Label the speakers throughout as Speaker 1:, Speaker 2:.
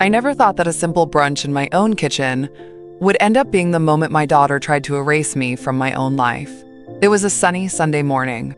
Speaker 1: I never thought that a simple brunch in my own kitchen would end up being the moment my daughter tried to erase me from my own life. It was a sunny Sunday morning.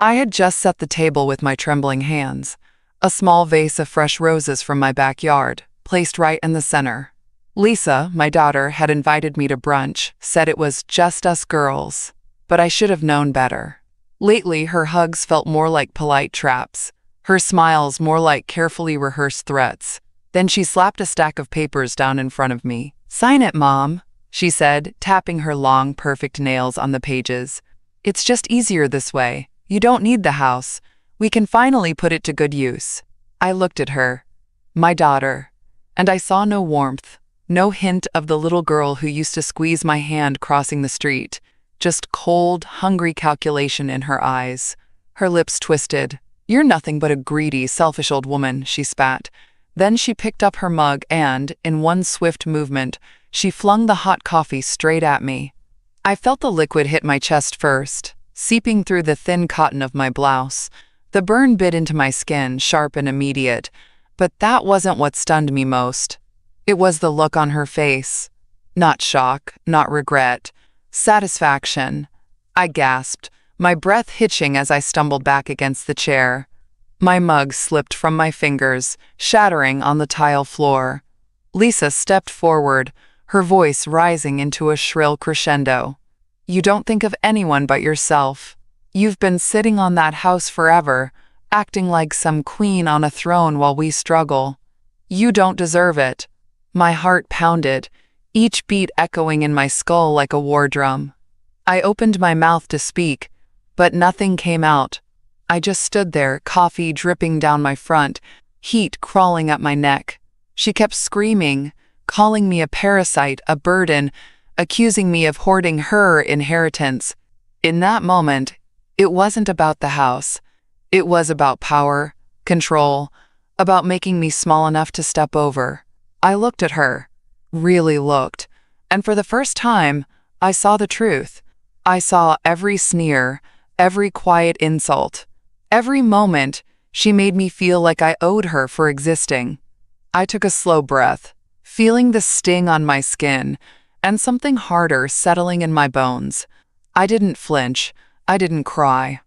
Speaker 1: I had just set the table with my trembling hands, a small vase of fresh roses from my backyard, placed right in the center. Lisa, my daughter, had invited me to brunch, said it was just us girls, but I should have known better. Lately, her hugs felt more like polite traps, her smiles more like carefully rehearsed threats. Then she slapped a stack of papers down in front of me. "Sign it, Mom," she said, tapping her long, perfect nails on the pages. "It's just easier this way. You don't need the house. We can finally put it to good use." I looked at her, my daughter, and I saw no warmth, no hint of the little girl who used to squeeze my hand crossing the street, just cold, hungry calculation in her eyes. Her lips twisted. "You're nothing but a greedy, selfish old woman," she spat. Then she picked up her mug and, in one swift movement, she flung the hot coffee straight at me. I felt the liquid hit my chest first, seeping through the thin cotton of my blouse. The burn bit into my skin, sharp and immediate, but that wasn't what stunned me most. It was the look on her face. Not shock, not regret, satisfaction. I gasped, my breath hitching as I stumbled back against the chair. My mug slipped from my fingers, shattering on the tile floor. Lisa stepped forward, her voice rising into a shrill crescendo. "You don't think of anyone but yourself. You've been sitting on that house forever, acting like some queen on a throne while we struggle. You don't deserve it." My heart pounded, each beat echoing in my skull like a war drum. I opened my mouth to speak, but nothing came out. I just stood there, coffee dripping down my front, heat crawling up my neck. She kept screaming, calling me a parasite, a burden, accusing me of hoarding her inheritance. In that moment, it wasn't about the house. It was about power, control, about making me small enough to step over. I looked at her, really looked, and for the first time, I saw the truth. I saw every sneer, every quiet insult. Every moment, she made me feel like I owed her for existing. I took a slow breath, feeling the sting on my skin and something harder settling in my bones. I didn't flinch. I didn't cry.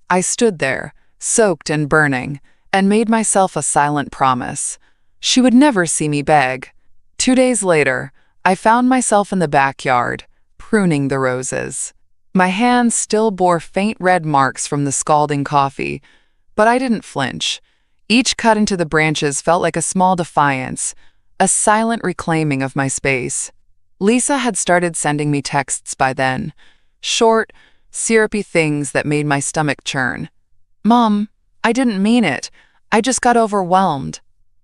Speaker 1: I stood there, soaked and burning, and made myself a silent promise. She would never see me beg. 2 days later, I found myself in the backyard, pruning the roses. My hands still bore faint red marks from the scalding coffee, but I didn't flinch. Each cut into the branches felt like a small defiance, a silent reclaiming of my space. Lisa had started sending me texts by then, short, syrupy things that made my stomach churn. "Mom, I didn't mean it. I just got overwhelmed."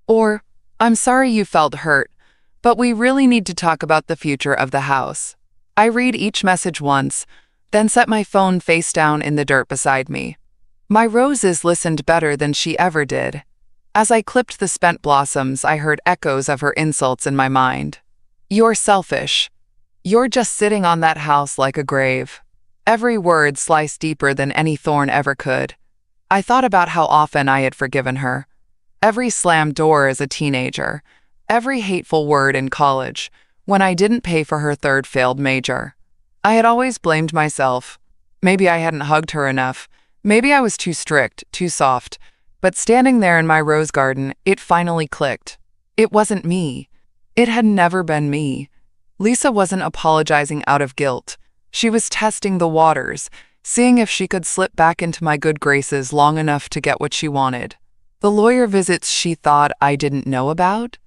Speaker 1: Or, "I'm sorry you felt hurt, but we really need to talk about the future of the house." I read each message once, then set my phone face down in the dirt beside me. My roses listened better than she ever did. As I clipped the spent blossoms, I heard echoes of her insults in my mind. "You're selfish. You're just sitting on that house like a grave." Every word sliced deeper than any thorn ever could. I thought about how often I had forgiven her. Every slammed door as a teenager, every hateful word in college, when I didn't pay for her third failed major. I had always blamed myself. Maybe I hadn't hugged her enough. Maybe I was too strict, too soft. But standing there in my rose garden, it finally clicked. It wasn't me. It had never been me. Lisa wasn't apologizing out of guilt. She was testing the waters, seeing if she could slip back into my good graces long enough to get what she wanted. The lawyer visits she thought I didn't know about?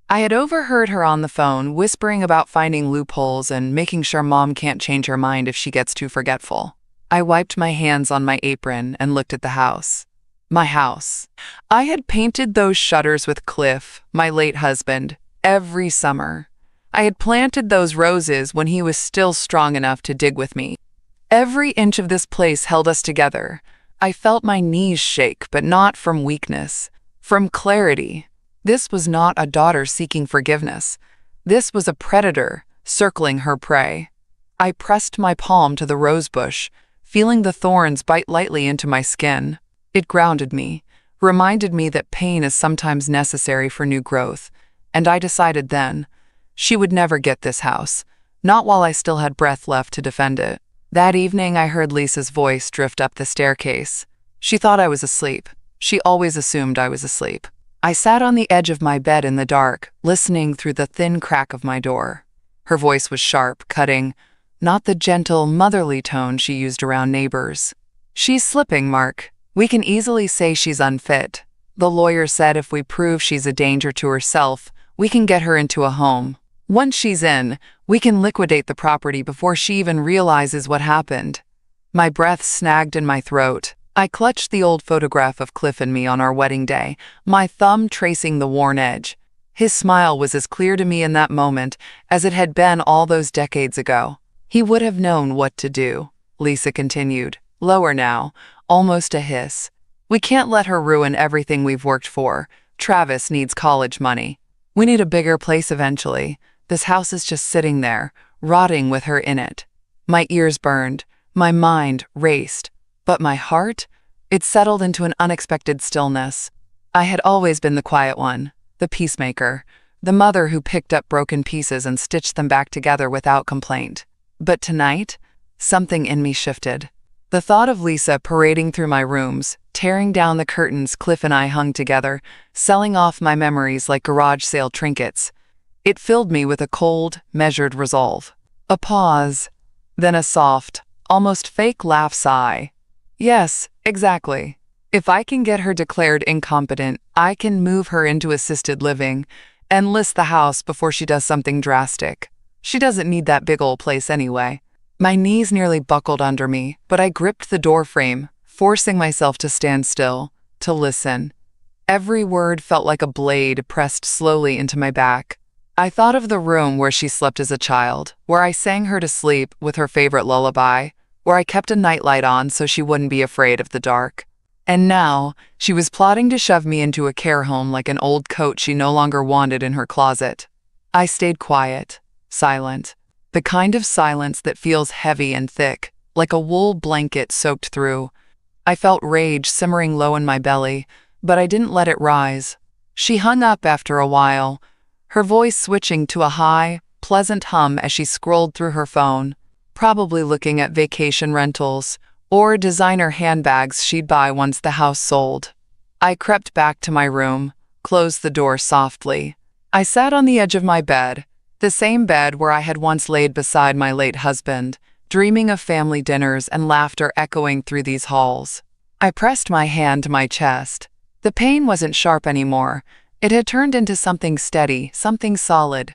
Speaker 1: I had overheard her on the phone whispering about finding loopholes and making sure Mom can't change her mind if she gets too forgetful. I wiped my hands on my apron and looked at the house. My house. I had painted those shutters with Cliff, my late husband, every summer. I had planted those roses when he was still strong enough to dig with me. Every inch of this place held us together. I felt my knees shake, but not from weakness, from clarity. This was not a daughter seeking forgiveness. This was a predator circling her prey. I pressed my palm to the rose bush, feeling the thorns bite lightly into my skin. It grounded me, reminded me that pain is sometimes necessary for new growth. and I decided then, she would never get this house, not while I still had breath left to defend it. That evening, I heard Lisa's voice drift up the staircase. She thought I was asleep. She always assumed I was asleep. I sat on the edge of my bed in the dark, listening through the thin crack of my door. Her voice was sharp, cutting, not the gentle, motherly tone she used around neighbors. "She's slipping, Mark. We can easily say she's unfit. The lawyer said if we prove she's a danger to herself, we can get her into a home. Once she's in, we can liquidate the property before she even realizes what happened." My breath snagged in my throat. I clutched the old photograph of Cliff and me on our wedding day, my thumb tracing the worn edge. His smile was as clear to me in that moment as it had been all those decades ago. "He would have known what to do," Lisa continued, lower now, almost a hiss. "We can't let her ruin everything we've worked for. Travis needs college money. We need a bigger place eventually. This house is just sitting there, rotting with her in it." My ears burned, my mind raced, but my heart, it settled into an unexpected stillness. I had always been the quiet one, the peacemaker, the mother who picked up broken pieces and stitched them back together without complaint. But tonight, something in me shifted. The thought of Lisa parading through my rooms, tearing down the curtains Cliff and I hung together, selling off my memories like garage sale trinkets, it filled me with a cold, measured resolve. A pause, then a soft, almost fake laugh sigh. Yes, exactly. If I can get her declared incompetent, I can move her into assisted living and list the house before she does something drastic. She doesn't need that big old place anyway. My knees nearly buckled under me, but I gripped the door frame, forcing myself to stand still, to listen. Every word felt like a blade pressed slowly into my back. I thought of the room where she slept as a child, where I sang her to sleep with her favorite lullaby, where I kept a nightlight on so she wouldn't be afraid of the dark. And now, she was plotting to shove me into a care home like an old coat she no longer wanted in her closet. I stayed quiet, silent, the kind of silence that feels heavy and thick, like a wool blanket soaked through. I felt rage simmering low in my belly, but I didn't let it rise. She hung up after a while, her voice switching to a high, pleasant hum as she scrolled through her phone, probably looking at vacation rentals or designer handbags she'd buy once the house sold. I crept back to my room, closed the door softly. I sat on the edge of my bed, the same bed where I had once laid beside my late husband, dreaming of family dinners and laughter echoing through these halls. I pressed my hand to my chest. The pain wasn't sharp anymore. It had turned into something steady, something solid,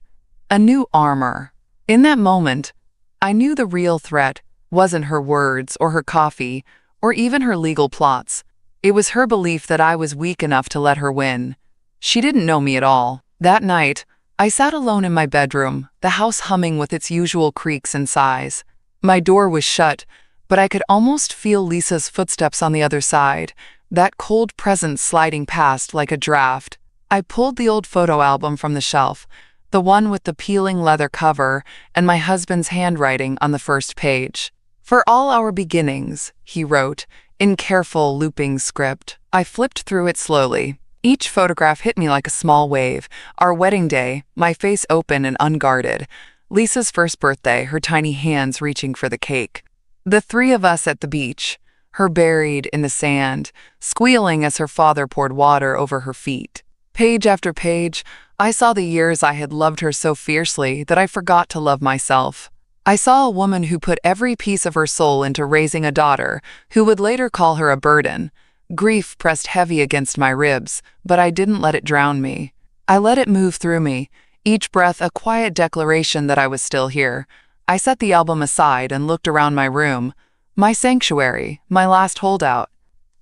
Speaker 1: a new armor. In that moment, I knew the real threat wasn't her words or her coffee or even her legal plots. It was her belief that I was weak enough to let her win. She didn't know me at all. That night, I sat alone in my bedroom, the house humming with its usual creaks and sighs. My door was shut, but I could almost feel Lisa's footsteps on the other side, that cold presence sliding past like a draft. I pulled the old photo album from the shelf, the one with the peeling leather cover and my husband's handwriting on the first page. "For all our beginnings," he wrote, in careful, looping script. I flipped through it slowly. Each photograph hit me like a small wave. Our wedding day, my face open and unguarded. Lisa's first birthday, her tiny hands reaching for the cake. The three of us at the beach, her buried in the sand, squealing as her father poured water over her feet. Page after page, I saw the years I had loved her so fiercely that I forgot to love myself. I saw a woman who put every piece of her soul into raising a daughter, who would later call her a burden. Grief pressed heavy against my ribs, but I didn't let it drown me. I let it move through me, each breath a quiet declaration that I was still here. I set the album aside and looked around my room, my sanctuary, my last holdout.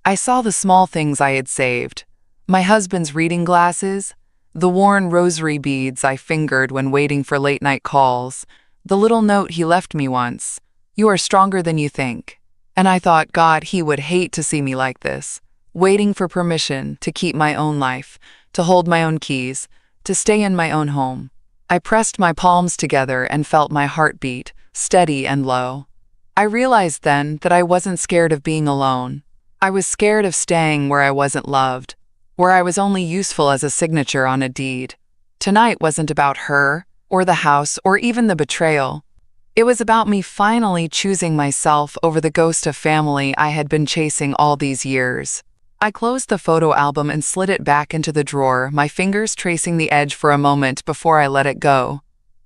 Speaker 1: I saw the small things I had saved. My husband's reading glasses, the worn rosary beads I fingered when waiting for late-night calls, the little note he left me once, "You are stronger than you think." And I thought, God, he would hate to see me like this, waiting for permission to keep my own life, to hold my own keys, to stay in my own home. I pressed my palms together and felt my heart beat, steady and low. I realized then that I wasn't scared of being alone. I was scared of staying where I wasn't loved, where I was only useful as a signature on a deed. Tonight wasn't about her, or the house, or even the betrayal. It was about me finally choosing myself over the ghost of family I had been chasing all these years. I closed the photo album and slid it back into the drawer, my fingers tracing the edge for a moment before I let it go.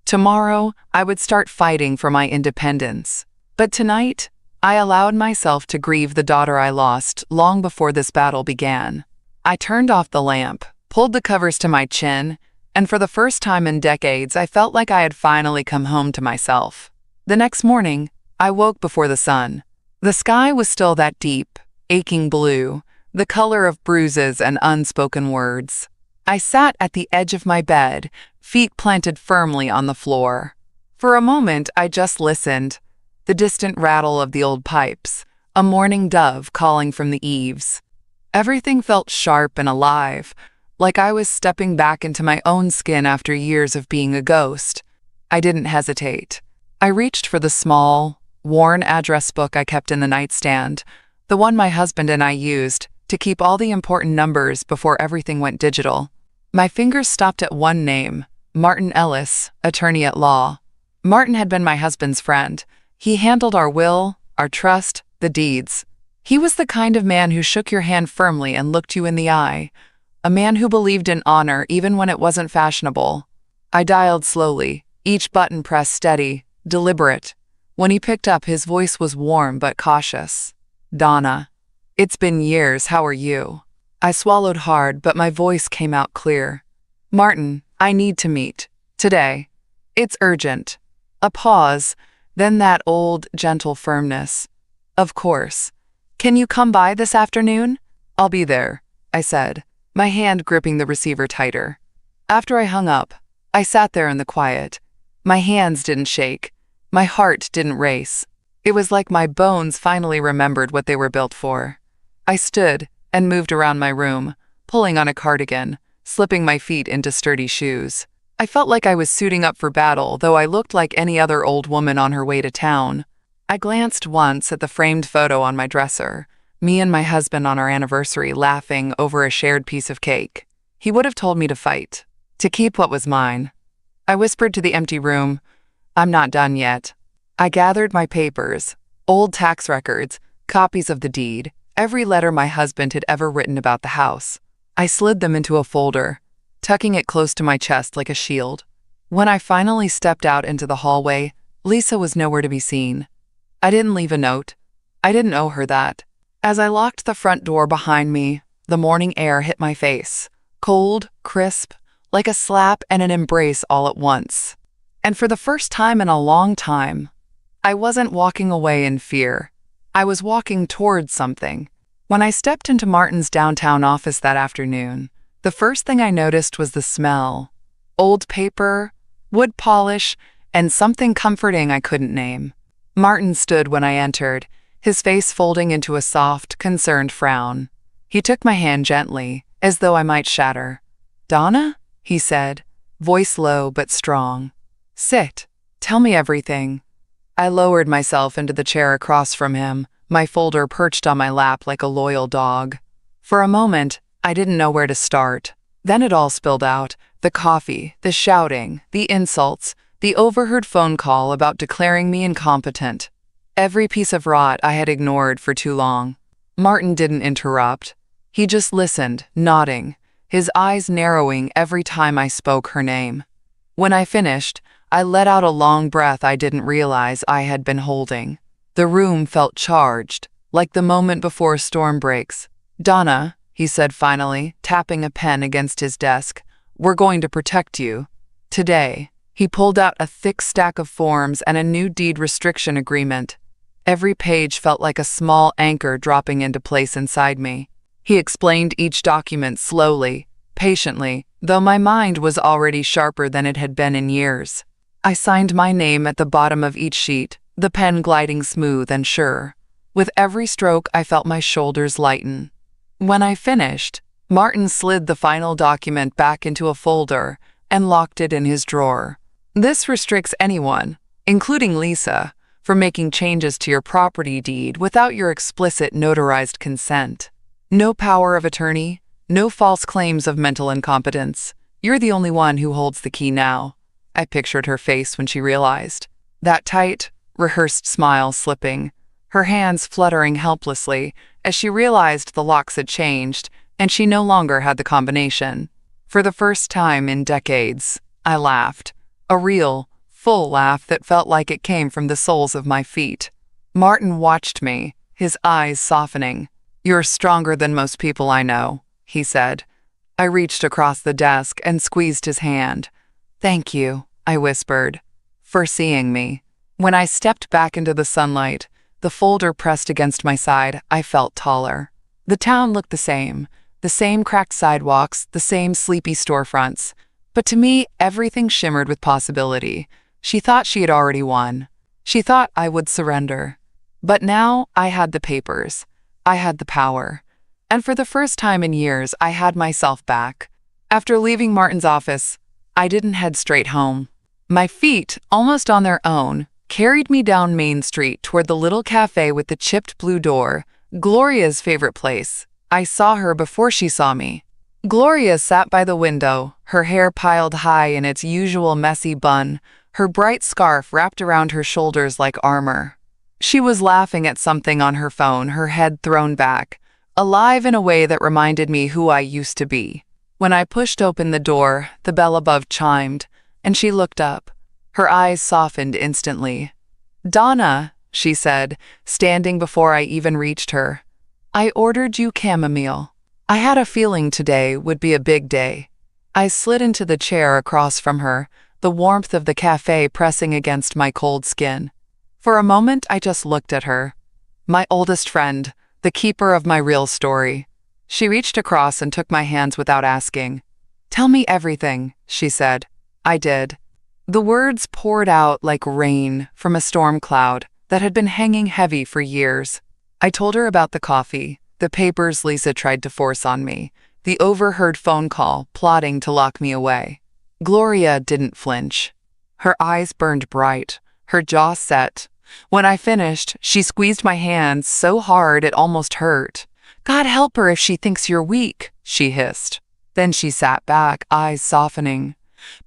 Speaker 1: Tomorrow, I would start fighting for my independence. But tonight, I allowed myself to grieve the daughter I lost long before this battle began. I turned off the lamp, pulled the covers to my chin, and for the first time in decades, I felt like I had finally come home to myself. The next morning, I woke before the sun. The sky was still that deep, aching blue, the color of bruises and unspoken words. I sat at the edge of my bed, feet planted firmly on the floor. For a moment, I just listened. The distant rattle of the old pipes, a mourning dove calling from the eaves. Everything felt sharp and alive, like I was stepping back into my own skin after years of being a ghost. I didn't hesitate. I reached for the small, worn address book I kept in the nightstand, the one my husband and I used to keep all the important numbers before everything went digital. My fingers stopped at one name, Martin Ellis, attorney at law. Martin had been my husband's friend. He handled our will, our trust, the deeds. He was the kind of man who shook your hand firmly and looked you in the eye, a man who believed in honor even when it wasn't fashionable. I dialed slowly, each button pressed steady, deliberate. When he picked up, his voice was warm but cautious. "Donna, it's been years, how are you?" I swallowed hard, but my voice came out clear. "Martin, I need to meet. Today. It's urgent." A pause, then that old, gentle firmness. "Of course. Can you come by this afternoon?" "I'll be there," I said, my hand gripping the receiver tighter. After I hung up, I sat there in the quiet. My hands didn't shake. My heart didn't race. It was like my bones finally remembered what they were built for. I stood and moved around my room, pulling on a cardigan, slipping my feet into sturdy shoes. I felt like I was suiting up for battle, though I looked like any other old woman on her way to town. I glanced once at the framed photo on my dresser, me and my husband on our anniversary laughing over a shared piece of cake. He would have told me to fight, to keep what was mine. I whispered to the empty room, "I'm not done yet." I gathered my papers, old tax records, copies of the deed, every letter my husband had ever written about the house. I slid them into a folder, tucking it close to my chest like a shield. When I finally stepped out into the hallway, Lisa was nowhere to be seen. I didn't leave a note. I didn't owe her that. As I locked the front door behind me, the morning air hit my face, cold, crisp, like a slap and an embrace all at once. And for the first time in a long time, I wasn't walking away in fear. I was walking towards something. When I stepped into Martin's downtown office that afternoon, the first thing I noticed was the smell. Old paper, wood polish, and something comforting I couldn't name. Martin stood when I entered, his face folding into a soft, concerned frown. He took my hand gently, as though I might shatter. "Donna?" he said, voice low but strong. "Sit. Tell me everything." I lowered myself into the chair across from him, my folder perched on my lap like a loyal dog. For a moment, I didn't know where to start. Then it all spilled out. The coffee, the shouting, the insults, the overheard phone call about declaring me incompetent. Every piece of rot I had ignored for too long. Martin didn't interrupt. He just listened, nodding, his eyes narrowing every time I spoke her name. When I finished, I let out a long breath I didn't realize I had been holding. The room felt charged, like the moment before a storm breaks. "Donna," he said finally, tapping a pen against his desk, "we're going to protect you. Today." He pulled out a thick stack of forms and a new deed restriction agreement. Every page felt like a small anchor dropping into place inside me. He explained each document slowly, patiently, though my mind was already sharper than it had been in years. I signed my name at the bottom of each sheet, the pen gliding smooth and sure. With every stroke, I felt my shoulders lighten. When I finished, Martin slid the final document back into a folder and locked it in his drawer. "This restricts anyone, including Lisa, from making changes to your property deed without your explicit notarized consent. No power of attorney, no false claims of mental incompetence. You're the only one who holds the key now. I pictured her face when she realized. That tight, rehearsed smile slipping, her hands fluttering helplessly as she realized the locks had changed and she no longer had the combination. For the first time in decades, I laughed. A real, full laugh that felt like it came from the soles of my feet. Martin watched me, his eyes softening. "You're stronger than most people I know," he said. I reached across the desk and squeezed his hand. "Thank you," I whispered, "for seeing me." When I stepped back into the sunlight, the folder pressed against my side, I felt taller. The town looked the same cracked sidewalks, the same sleepy storefronts. But to me, everything shimmered with possibility. She thought she had already won. She thought I would surrender. But now I had the papers. I had the power. And for the first time in years, I had myself back. After leaving Martin's office, I didn't head straight home. My feet, almost on their own, carried me down Main Street toward the little cafe with the chipped blue door, Gloria's favorite place. I saw her before she saw me. Gloria sat by the window, her hair piled high in its usual messy bun, her bright scarf wrapped around her shoulders like armor. She was laughing at something on her phone, her head thrown back, alive in a way that reminded me who I used to be. When I pushed open the door, the bell above chimed, and she looked up. Her eyes softened instantly. "Donna," she said, standing before I even reached her, "I ordered you chamomile." I had a feeling today would be a big day. I slid into the chair across from her, the warmth of the cafe pressing against my cold skin. For a moment, I just looked at her. My oldest friend, the keeper of my real story. She reached across and took my hands without asking. "Tell me everything," she said. I did. The words poured out like rain from a storm cloud that had been hanging heavy for years. I told her about the coffee, the papers Lisa tried to force on me, the overheard phone call plotting to lock me away. Gloria didn't flinch. Her eyes burned bright, her jaw set. When I finished, she squeezed my hand so hard it almost hurt. "God help her if she thinks you're weak," she hissed. Then she sat back, eyes softening.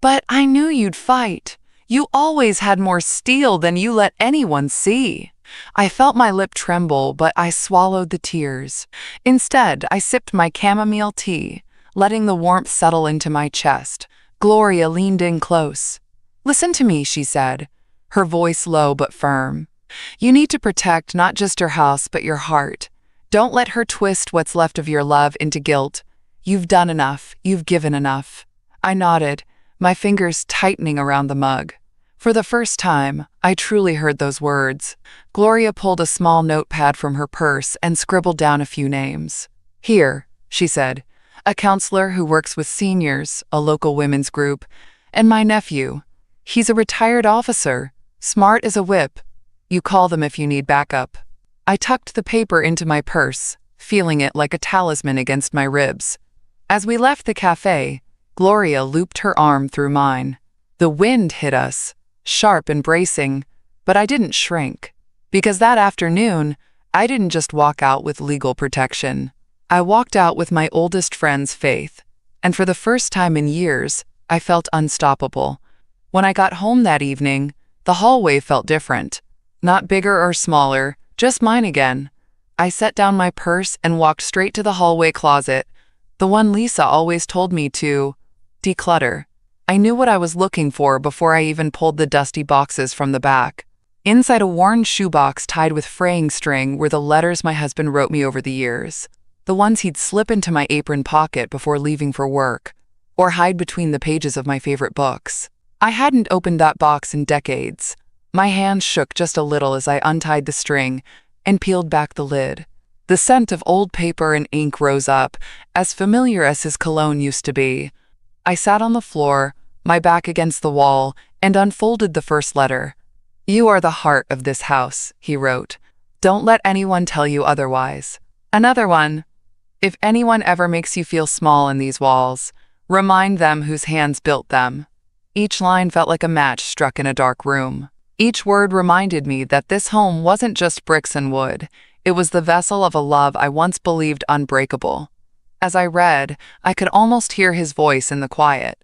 Speaker 1: "But I knew you'd fight. You always had more steel than you let anyone see." I felt my lip tremble, but I swallowed the tears. Instead, I sipped my chamomile tea, letting the warmth settle into my chest. Gloria leaned in close. "Listen to me," she said, her voice low but firm. "You need to protect not just your house, but your heart. Don't let her twist what's left of your love into guilt. You've done enough. You've given enough." I nodded, my fingers tightening around the mug. For the first time, I truly heard those words. Gloria pulled a small notepad from her purse and scribbled down a few names. "Here," she said, "a counselor who works with seniors, a local women's group, and my nephew. He's a retired officer, smart as a whip. You call them if you need backup." I tucked the paper into my purse, feeling it like a talisman against my ribs. As we left the cafe, Gloria looped her arm through mine. The wind hit us, sharp and bracing, but I didn't shrink. Because that afternoon, I didn't just walk out with legal protection. I walked out with my oldest friend's faith, and for the first time in years, I felt unstoppable. When I got home that evening, the hallway felt different. Not bigger or smaller, just mine again. I set down my purse and walked straight to the hallway closet, the one Lisa always told me to declutter. I knew what I was looking for before I even pulled the dusty boxes from the back. Inside a worn shoebox tied with fraying string were the letters my husband wrote me over the years, the ones he'd slip into my apron pocket before leaving for work, or hide between the pages of my favorite books. I hadn't opened that box in decades. My hands shook just a little as I untied the string and peeled back the lid. The scent of old paper and ink rose up, as familiar as his cologne used to be. I sat on the floor, my back against the wall, and unfolded the first letter. "You are the heart of this house," he wrote. "Don't let anyone tell you otherwise." Another one. "If anyone ever makes you feel small in these walls, remind them whose hands built them." Each line felt like a match struck in a dark room. Each word reminded me that this home wasn't just bricks and wood. It was the vessel of a love I once believed unbreakable. As I read, I could almost hear his voice in the quiet.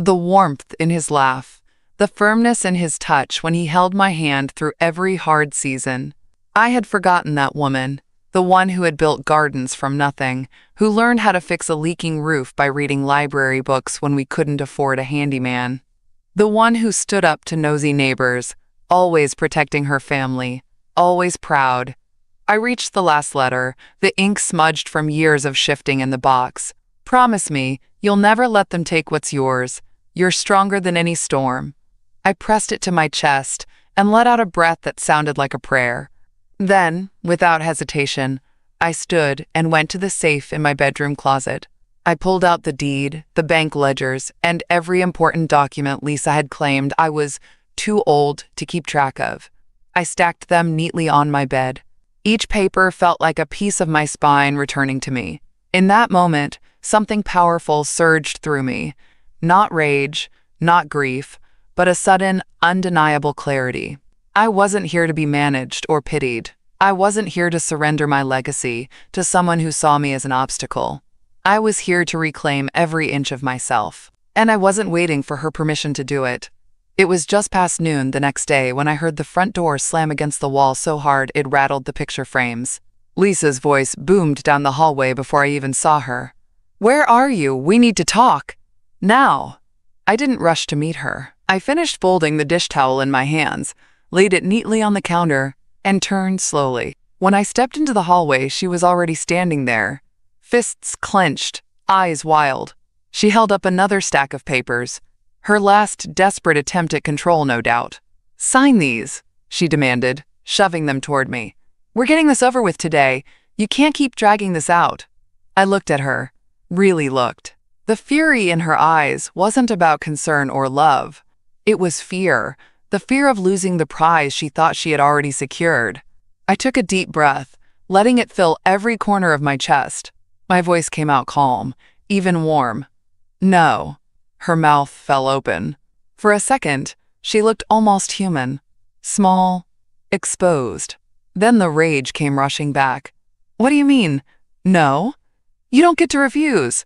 Speaker 1: The warmth in his laugh, the firmness in his touch when he held my hand through every hard season. I had forgotten that woman, the one who had built gardens from nothing, who learned how to fix a leaking roof by reading library books when we couldn't afford a handyman. The one who stood up to nosy neighbors, always protecting her family, always proud. I reached the last letter, the ink smudged from years of shifting in the box. Promise me, you'll never let them take what's yours. You're stronger than any storm. I pressed it to my chest and let out a breath that sounded like a prayer. Then, without hesitation, I stood and went to the safe in my bedroom closet. I pulled out the deed, the bank ledgers, and every important document Lisa had claimed I was too old to keep track of. I stacked them neatly on my bed. Each paper felt like a piece of my spine returning to me. In that moment, something powerful surged through me. Not rage, not grief, but a sudden, undeniable clarity. I wasn't here to be managed or pitied. I wasn't here to surrender my legacy to someone who saw me as an obstacle. I was here to reclaim every inch of myself, and I wasn't waiting for her permission to do it. It was just past noon the next day when I heard the front door slam against the wall so hard it rattled the picture frames. Lisa's voice boomed down the hallway before I even saw her. "Where are you? We need to talk. Now." I didn't rush to meet her. I finished folding the dish towel in my hands, laid it neatly on the counter, and turned slowly. When I stepped into the hallway, she was already standing there, fists clenched, eyes wild. She held up another stack of papers, her last desperate attempt at control, no doubt. "Sign these," she demanded, shoving them toward me. "We're getting this over with today. You can't keep dragging this out." I looked at her, really looked. The fury in her eyes wasn't about concern or love. It was fear, the fear of losing the prize she thought she had already secured. I took a deep breath, letting it fill every corner of my chest. My voice came out calm, even warm. "No." Her mouth fell open. For a second, she looked almost human. Small, exposed. Then the rage came rushing back. "What do you mean? No? You don't get to refuse.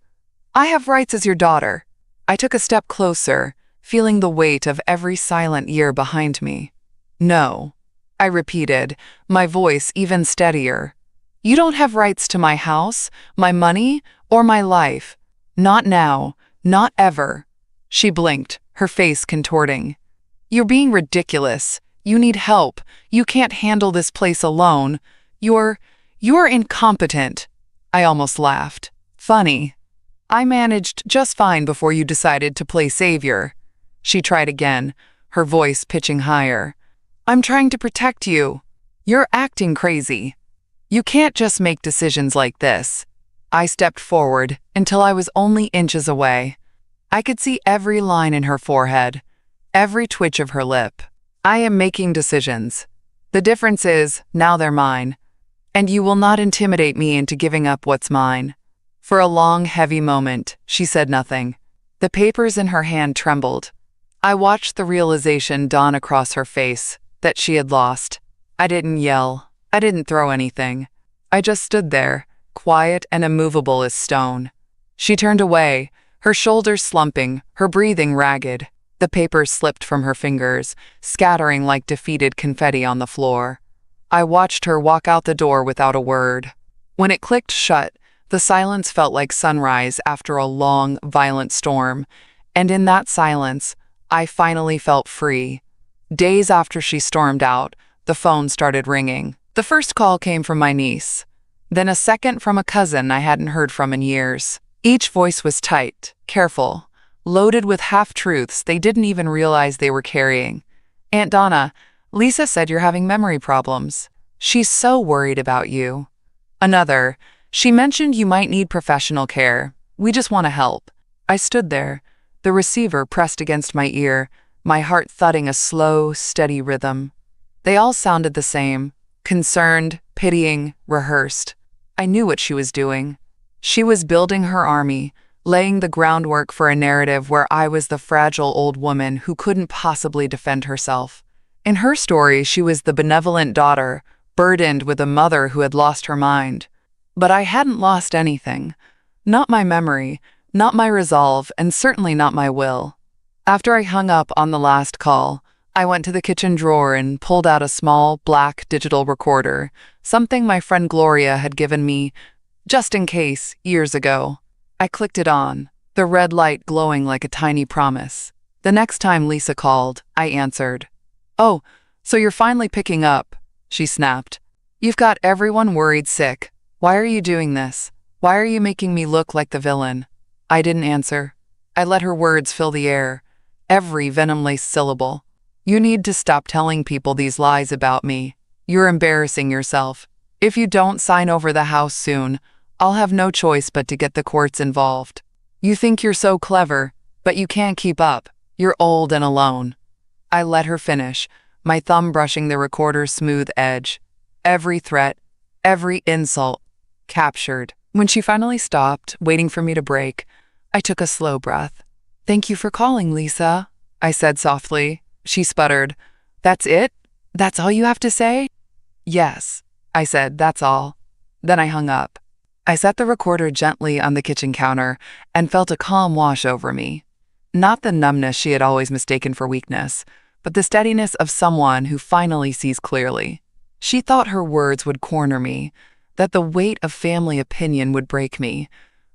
Speaker 1: I have rights as your daughter." I took a step closer, feeling the weight of every silent year behind me. "No," I repeated, my voice even steadier. "You don't have rights to my house, my money, or my life. Not now, not ever." She blinked, her face contorting. "You're being ridiculous. You need help. You can't handle this place alone. You're incompetent." I almost laughed. "Funny. I managed just fine before you decided to play savior." She tried again, her voice pitching higher. "I'm trying to protect you. You're acting crazy. You can't just make decisions like this." I stepped forward until I was only inches away. I could see every line in her forehead, every twitch of her lip. "I am making decisions. The difference is, now they're mine. And you will not intimidate me into giving up what's mine." For a long, heavy moment, she said nothing. The papers in her hand trembled. I watched the realization dawn across her face that she had lost. I didn't yell. I didn't throw anything. I just stood there, quiet and immovable as stone. She turned away, her shoulders slumping, her breathing ragged. The papers slipped from her fingers, scattering like defeated confetti on the floor. I watched her walk out the door without a word. When it clicked shut, the silence felt like sunrise after a long, violent storm, and in that silence, I finally felt free. Days after she stormed out, the phone started ringing. The first call came from my niece, then a second from a cousin I hadn't heard from in years. Each voice was tight, careful, loaded with half-truths they didn't even realize they were carrying. "Aunt Donna, Lisa said you're having memory problems. She's so worried about you." Another, "She mentioned you might need professional care. We just want to help." I stood there, the receiver pressed against my ear, my heart thudding a slow, steady rhythm. They all sounded the same, concerned, pitying, rehearsed. I knew what she was doing. She was building her army, laying the groundwork for a narrative where I was the fragile old woman who couldn't possibly defend herself. In her story, she was the benevolent daughter, burdened with a mother who had lost her mind. But I hadn't lost anything. Not my memory, not my resolve, and certainly not my will. After I hung up on the last call, I went to the kitchen drawer and pulled out a small, black digital recorder, something my friend Gloria had given me just in case years ago. I clicked it on, the red light glowing like a tiny promise. The next time Lisa called, I answered. "Oh, so you're finally picking up," she snapped. "You've got everyone worried sick. Why are you doing this? Why are you making me look like the villain?" I didn't answer. I let her words fill the air, every venom-laced syllable. "You need to stop telling people these lies about me. You're embarrassing yourself. If you don't sign over the house soon, I'll have no choice but to get the courts involved. You think you're so clever, but you can't keep up. You're old and alone." I let her finish, my thumb brushing the recorder's smooth edge. Every threat, every insult, captured. When she finally stopped, waiting for me to break, I took a slow breath. "Thank you for calling, Lisa," I said softly. She sputtered. "That's it? That's all you have to say?" "Yes," I said, "that's all." Then I hung up. I set the recorder gently on the kitchen counter and felt a calm wash over me. Not the numbness she had always mistaken for weakness, but the steadiness of someone who finally sees clearly. She thought her words would corner me, that the weight of family opinion would break me,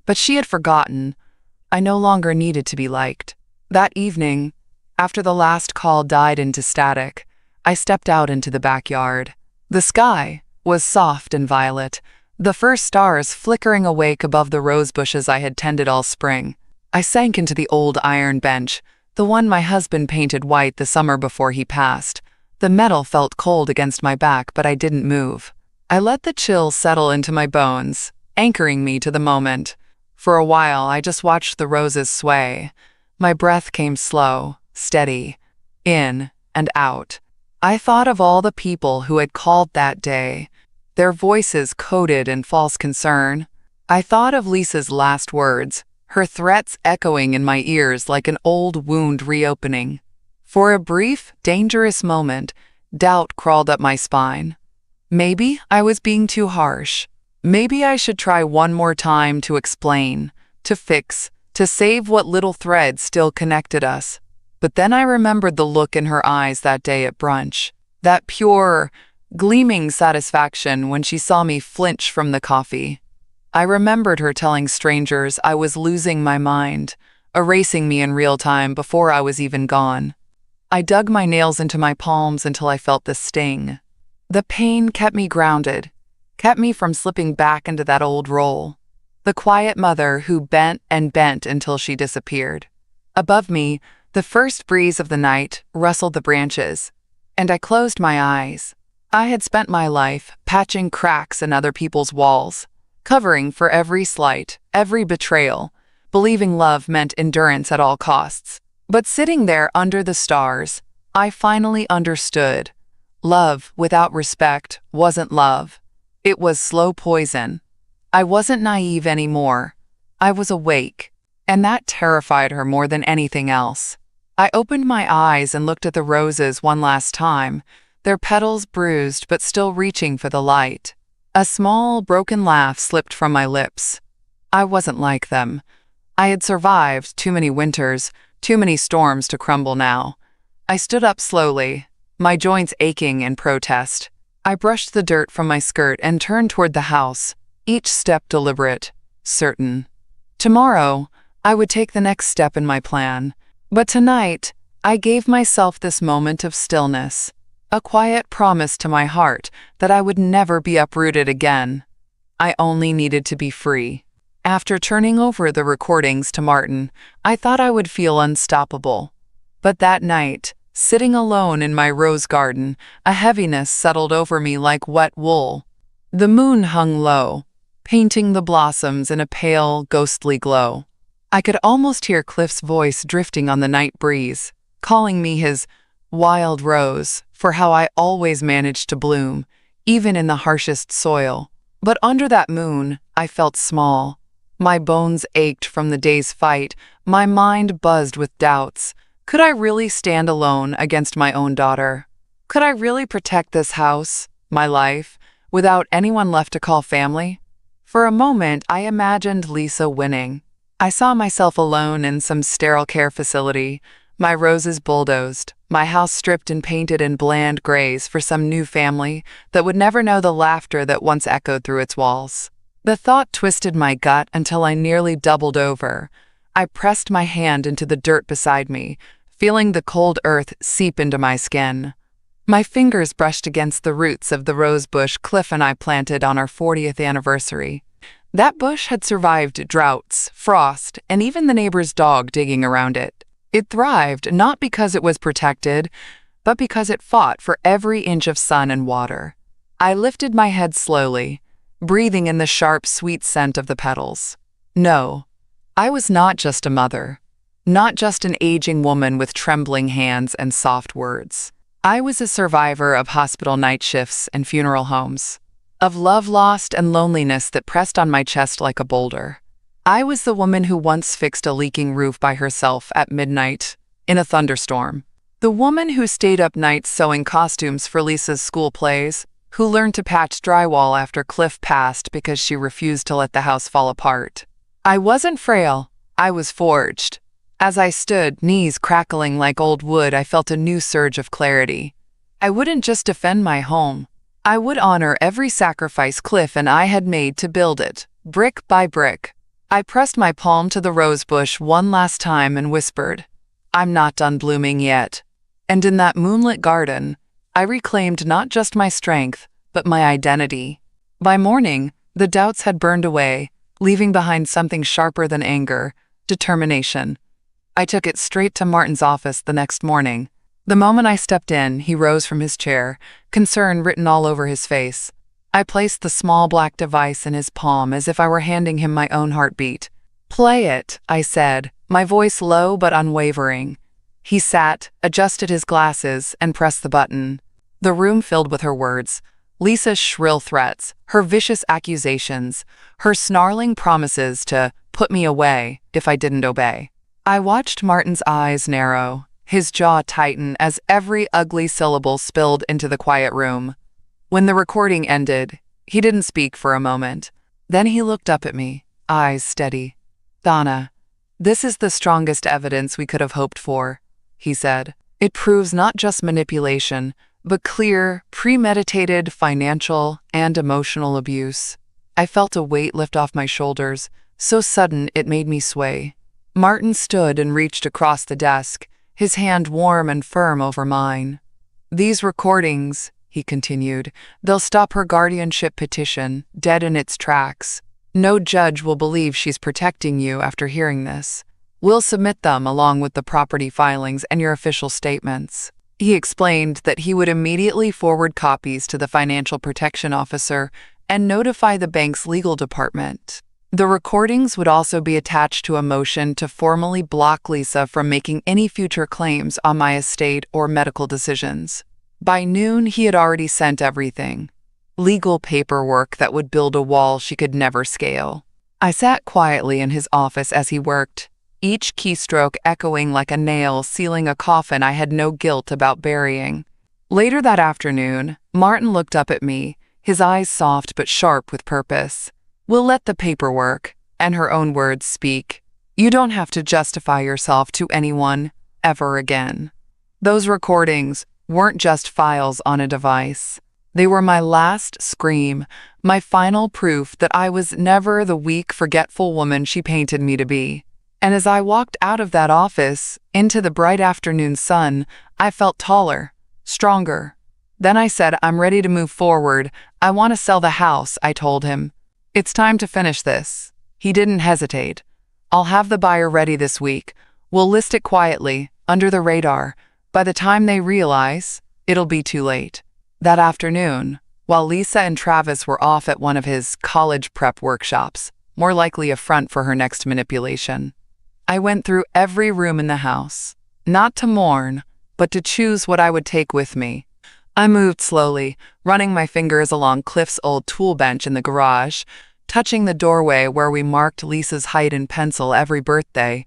Speaker 1: but she had forgotten I no longer needed to be liked. That evening, after the last call died into static, I stepped out into the backyard. The sky was soft and violet, the first stars flickering awake above the rose bushes I had tended all spring. I sank into the old iron bench, the one my husband painted white the summer before he passed. The metal felt cold against my back, but I didn't move. I let the chill settle into my bones, anchoring me to the moment. For a while, I just watched the roses sway. My breath came slow, steady, in and out. I thought of all the people who had called that day, their voices coated in false concern. I thought of Lisa's last words, her threats echoing in my ears like an old wound reopening. For a brief, dangerous moment, doubt crawled up my spine. Maybe I was being too harsh. Maybe I should try one more time to explain, to fix, to save what little thread still connected us. But then I remembered the look in her eyes that day at brunch, that pure, gleaming satisfaction when she saw me flinch from the coffee. I remembered her telling strangers I was losing my mind, erasing me in real time before I was even gone. I dug my nails into my palms until I felt the sting. The pain kept me grounded, kept me from slipping back into that old role. The quiet mother who bent and bent until she disappeared. Above me, the first breeze of the night rustled the branches, and I closed my eyes. I had spent my life patching cracks in other people's walls, covering for every slight, every betrayal, believing love meant endurance at all costs. But sitting there under the stars, I finally understood. Love without respect wasn't love. It was slow poison. I wasn't naive anymore. I was awake, and that terrified her more than anything else. I opened my eyes and looked at the roses one last time, their petals bruised but still reaching for the light. A small, broken laugh slipped from my lips. I wasn't like them. I had survived too many winters, too many storms to crumble now. I stood up slowly, my joints aching in protest. I brushed the dirt from my skirt and turned toward the house, each step deliberate, certain. Tomorrow, I would take the next step in my plan. But tonight, I gave myself this moment of stillness, a quiet promise to my heart that I would never be uprooted again. I only needed to be free. After turning over the recordings to Martin, I thought I would feel unstoppable. But that night, sitting alone in my rose garden, a heaviness settled over me like wet wool. The moon hung low, painting the blossoms in a pale, ghostly glow. I could almost hear Cliff's voice drifting on the night breeze, calling me his wild rose for how I always managed to bloom, even in the harshest soil. But under that moon, I felt small. My bones ached from the day's fight, my mind buzzed with doubts. Could I really stand alone against my own daughter? Could I really protect this house, my life, without anyone left to call family? For a moment, I imagined Lisa winning. I saw myself alone in some sterile care facility, my roses bulldozed, my house stripped and painted in bland grays for some new family that would never know the laughter that once echoed through its walls. The thought twisted my gut until I nearly doubled over. I pressed my hand into the dirt beside me, feeling the cold earth seep into my skin. My fingers brushed against the roots of the rose bush Cliff and I planted on our 40th anniversary. That bush had survived droughts, frost, and even the neighbor's dog digging around it. It thrived not because it was protected, but because it fought for every inch of sun and water. I lifted my head slowly, breathing in the sharp, sweet scent of the petals. No, I was not just a mother, not just an aging woman with trembling hands and soft words. I was a survivor of hospital night shifts and funeral homes, of love lost and loneliness that pressed on my chest like a boulder. I was the woman who once fixed a leaking roof by herself at midnight in a thunderstorm. The woman who stayed up nights sewing costumes for Lisa's school plays, who learned to patch drywall after Cliff passed because she refused to let the house fall apart. I wasn't frail, I was forged. As I stood, knees crackling like old wood, I felt a new surge of clarity. I wouldn't just defend my home. I would honor every sacrifice Cliff and I had made to build it, brick by brick. I pressed my palm to the rose bush one last time and whispered, "I'm not done blooming yet." And in that moonlit garden, I reclaimed not just my strength, but my identity. By morning, the doubts had burned away, leaving behind something sharper than anger, determination. I took it straight to Martin's office the next morning. The moment I stepped in, he rose from his chair, concern written all over his face. I placed the small black device in his palm as if I were handing him my own heartbeat. "Play it," I said, my voice low but unwavering. He sat, adjusted his glasses, and pressed the button. The room filled with her words, Lisa's shrill threats, her vicious accusations, her snarling promises to put me away if I didn't obey. I watched Martin's eyes narrow, his jaw tighten as every ugly syllable spilled into the quiet room. When the recording ended, he didn't speak for a moment. Then he looked up at me, eyes steady. "Donna, this is the strongest evidence we could have hoped for," he said. "It proves not just manipulation, but clear, premeditated financial and emotional abuse." I felt a weight lift off my shoulders, so sudden it made me sway. Martin stood and reached across the desk, his hand warm and firm over mine. "These recordings," he continued, "they'll stop her guardianship petition, dead in its tracks. No judge will believe she's protecting you after hearing this. We'll submit them along with the property filings and your official statements." He explained that he would immediately forward copies to the financial protection officer and notify the bank's legal department. The recordings would also be attached to a motion to formally block Lisa from making any future claims on my estate or medical decisions. By noon, he had already sent everything. Legal paperwork that would build a wall she could never scale. I sat quietly in his office as he worked, each keystroke echoing like a nail sealing a coffin I had no guilt about burying. Later that afternoon, Martin looked up at me, his eyes soft but sharp with purpose. "We'll let the paperwork, and her own words, speak. You don't have to justify yourself to anyone, ever again." Those recordings weren't just files on a device. They were my last scream, my final proof that I was never the weak, forgetful woman she painted me to be. And as I walked out of that office, into the bright afternoon sun, I felt taller, stronger. Then I said, "I'm ready to move forward. I want to sell the house," I told him. "It's time to finish this." He didn't hesitate. "I'll have the buyer ready this week. We'll list it quietly, under the radar. By the time they realize, it'll be too late." That afternoon, while Lisa and Travis were off at one of his college prep workshops, more likely a front for her next manipulation, I went through every room in the house, not to mourn, but to choose what I would take with me. I moved slowly, running my fingers along Cliff's old tool bench in the garage, touching the doorway where we marked Lisa's height in pencil every birthday,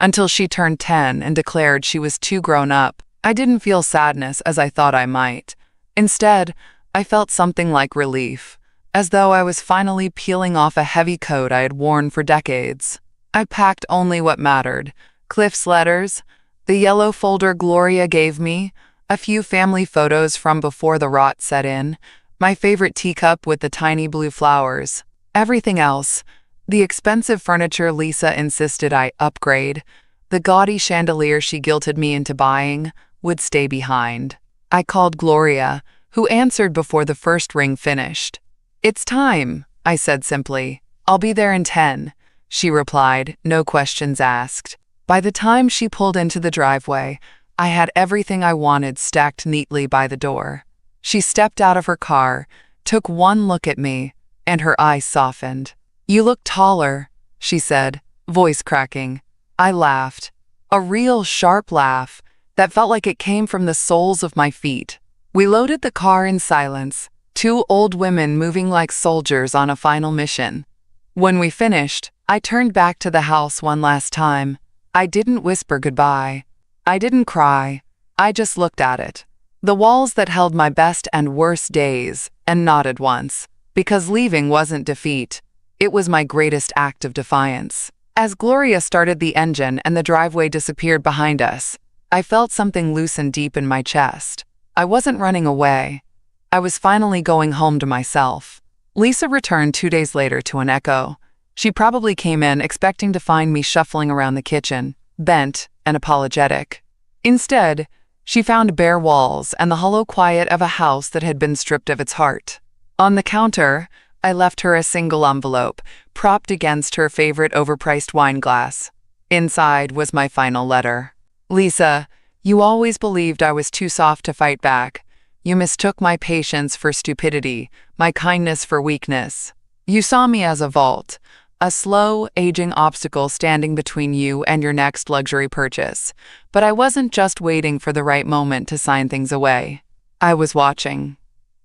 Speaker 1: until she turned 10 and declared she was too grown up. I didn't feel sadness as I thought I might. Instead, I felt something like relief, as though I was finally peeling off a heavy coat I had worn for decades. I packed only what mattered: Cliff's letters, The yellow folder Gloria gave me, a few family photos from before the rot set in, my favorite teacup with the tiny blue flowers. Everything else, the expensive furniture Lisa insisted I upgrade, the gaudy chandelier she guilted me into buying, would stay behind. I called Gloria, who answered before the first ring finished. "It's time," I said simply. "I'll be there in 10, she replied, no questions asked. By the time she pulled into the driveway, I had everything I wanted stacked neatly by the door. She stepped out of her car, took one look at me, and her eyes softened. "You look taller," she said, voice cracking. I laughed. A real sharp laugh that felt like it came from the soles of my feet. We loaded the car in silence, two old women moving like soldiers on a final mission. When we finished, I turned back to the house one last time. I didn't whisper goodbye. I didn't cry. I just looked at it. The walls that held my best and worst days, and nodded once, because leaving wasn't defeat. It was my greatest act of defiance. As Gloria started the engine and the driveway disappeared behind us, I felt something loosen deep in my chest. I wasn't running away. I was finally going home to myself. Lisa returned 2 days later to an echo. She probably came in expecting to find me shuffling around the kitchen, bent and apologetic. Instead, she found bare walls and the hollow quiet of a house that had been stripped of its heart. On the counter, I left her a single envelope, propped against her favorite overpriced wine glass. Inside was my final letter. "Lisa, you always believed I was too soft to fight back. You mistook my patience for stupidity, my kindness for weakness. You saw me as a vault, a slow, aging obstacle standing between you and your next luxury purchase. But I wasn't just waiting for the right moment to sign things away. I was watching,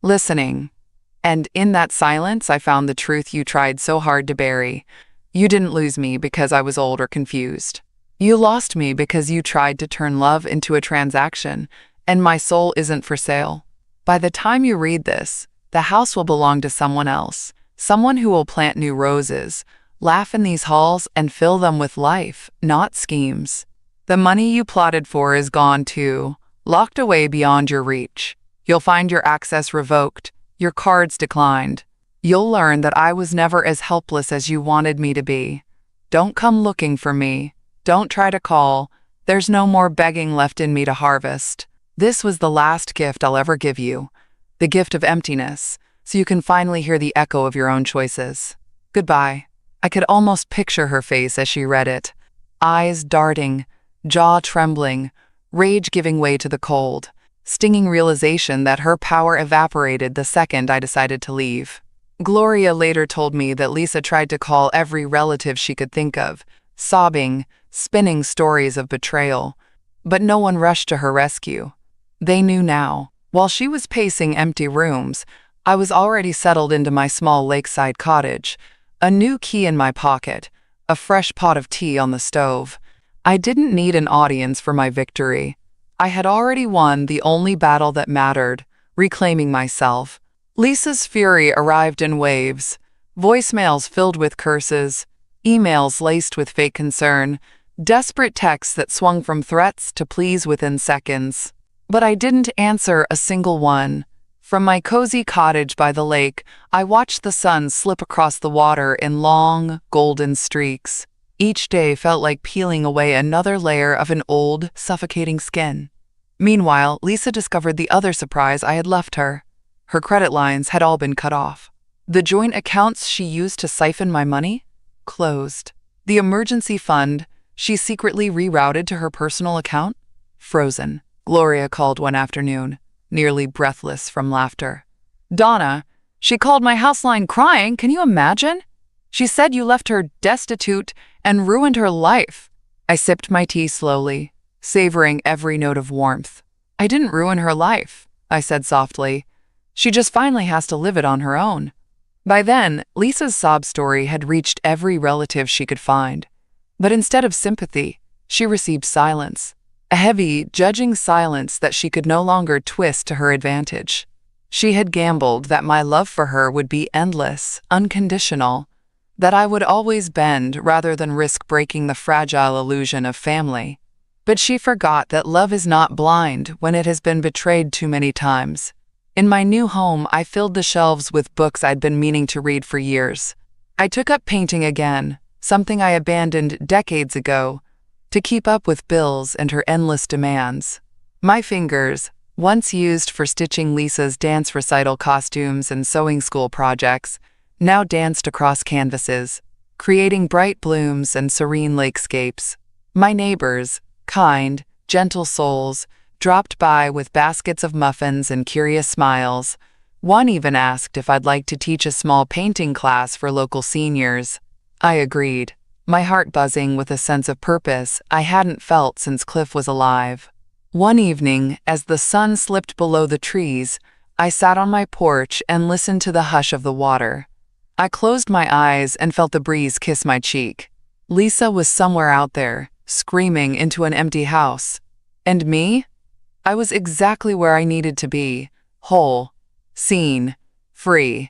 Speaker 1: listening. And in that silence, I found the truth you tried so hard to bury. You didn't lose me because I was old or confused. You lost me because you tried to turn love into a transaction, and my soul isn't for sale. By the time you read this, the house will belong to someone else, someone who will plant new roses, laugh in these halls, and fill them with life, not schemes. The money you plotted for is gone too, locked away beyond your reach. You'll find your access revoked, your cards declined. You'll learn that I was never as helpless as you wanted me to be. Don't come looking for me. Don't try to call. There's no more begging left in me to harvest. This was the last gift I'll ever give you, the gift of emptiness, so you can finally hear the echo of your own choices. Goodbye." I could almost picture her face as she read it, eyes darting, jaw trembling, rage giving way to the cold, stinging realization that her power evaporated the second I decided to leave. Gloria later told me that Lisa tried to call every relative she could think of, sobbing, spinning stories of betrayal, but no one rushed to her rescue. They knew now. While she was pacing empty rooms, I was already settled into my small lakeside cottage, a new key in my pocket, a fresh pot of tea on the stove. I didn't need an audience for my victory. I had already won the only battle that mattered, reclaiming myself. Lisa's fury arrived in waves, voicemails filled with curses, emails laced with fake concern, desperate texts that swung from threats to pleas within seconds. But I didn't answer a single one. From my cozy cottage by the lake, I watched the sun slip across the water in long, golden streaks. Each day felt like peeling away another layer of an old, suffocating skin. Meanwhile, Lisa discovered the other surprise I had left her. Her credit lines had all been cut off. The joint accounts she used to siphon my money? Closed. The emergency fund she secretly rerouted to her personal account? Frozen. Gloria called one afternoon, nearly breathless from laughter. "Donna, she called my house line crying, can you imagine? She said you left her destitute and ruined her life." I sipped my tea slowly, savoring every note of warmth. "I didn't ruin her life," I said softly. "She just finally has to live it on her own." By then, Lisa's sob story had reached every relative she could find. But instead of sympathy, she received silence. A heavy, judging silence that she could no longer twist to her advantage. She had gambled that my love for her would be endless, unconditional, that I would always bend rather than risk breaking the fragile illusion of family. But she forgot that love is not blind when it has been betrayed too many times. In my new home, I filled the shelves with books I'd been meaning to read for years. I took up painting again, something I abandoned decades ago, to keep up with bills and her endless demands. My fingers, once used for stitching Lisa's dance recital costumes and sewing school projects, now danced across canvases, creating bright blooms and serene lakescapes. My neighbors, kind, gentle souls, dropped by with baskets of muffins and curious smiles. One even asked if I'd like to teach a small painting class for local seniors. I agreed, my heart buzzing with a sense of purpose I hadn't felt since Cliff was alive. One evening, as the sun slipped below the trees, I sat on my porch and listened to the hush of the water. I closed my eyes and felt the breeze kiss my cheek. Lisa was somewhere out there, screaming into an empty house. And me? I was exactly where I needed to be, whole, seen, free.